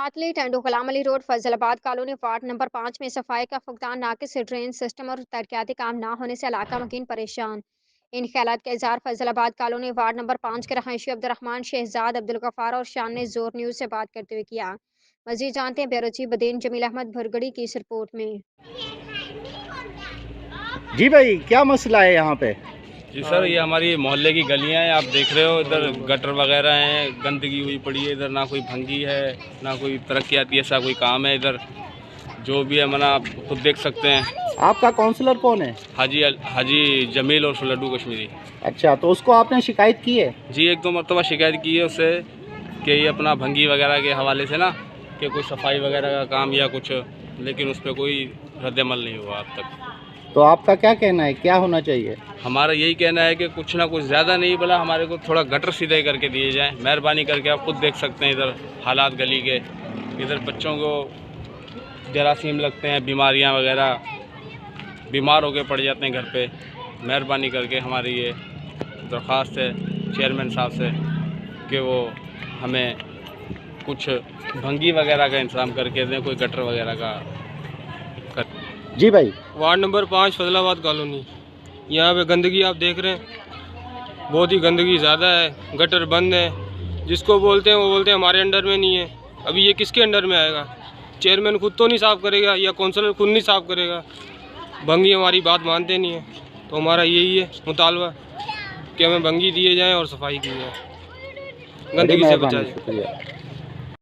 पातली Tando Ghulam Ali road Faisalabad colony ward number 5 में सफाई का फुकदान, नाकिस ड्रेन सिस्टम और तरक्याती काम ना होने से इलाका मकीन परेशान। इन ख्यालात का इजहार फैजलाबाद कॉलोनी वार्ड नंबर 5 के रहायशी अब्दुलरहमान, शहजाद, अब्दुल गफ्फार और शान ने जोर न्यूज़ से बात करते हुए किया। मजीद जानते हैं बेरोजी बदीन जमील अहमद भुरगड़ी की इस रिपोर्ट में। जी भाई, क्या मसला है यहाँ पे? जी सर, ये हमारी मोहल्ले की गलियां हैं, आप देख रहे हो। इधर गटर वगैरह हैं, गंदगी हुई पड़ी है। इधर ना कोई भंगी है, ना कोई तरक्याती ऐसा कोई काम है इधर। जो भी है मना, आप खुद देख सकते हैं। आपका काउंसलर कौन है? हाजी जमील और लड्डू कश्मीरी। अच्छा, तो उसको आपने शिकायत की है? जी, एक दो मरतबा शिकायत की है उससे कि ये अपना भंगी वगैरह के हवाले से ना, कि कुछ सफाई वगैरह का काम या कुछ, लेकिन उस पर कोई रद्द-ए-अमल नहीं हुआ अब तक। तो आपका क्या कहना है, क्या होना चाहिए? हमारा यही कहना है कि कुछ ना कुछ ज़्यादा नहीं, भला हमारे को थोड़ा गटर सीधे करके दिए जाएं, मेहरबानी करके। आप खुद देख सकते हैं इधर हालात गली के। इधर बच्चों को जरासीम लगते हैं, बीमारियां वगैरह, बीमार होके पड़ जाते हैं घर पे। मेहरबानी करके हमारी ये दरख्वास्त है चेयरमैन साहब से कि वो हमें कुछ भंगी वगैरह का इंतज़ाम करके दें, कोई गटर वगैरह का जी भाई, वार्ड नंबर 5 फैजलाबाद कॉलोनी, यहाँ पे गंदगी आप देख रहे हैं, बहुत ही गंदगी ज़्यादा है। गटर बंद है, जिसको बोलते हैं वो बोलते हैं हमारे अंडर में नहीं है। अभी ये किसके अंडर में आएगा? चेयरमैन खुद तो नहीं साफ़ करेगा या काउंसलर खुद नहीं साफ़ करेगा। भंगी हमारी बात मानते नहीं है, तो हमारा यही है मुतालबा कि हमें भंगी दिए जाएँ और सफाई की जाए, गंदगी से बचा जाए। शुक्रिया।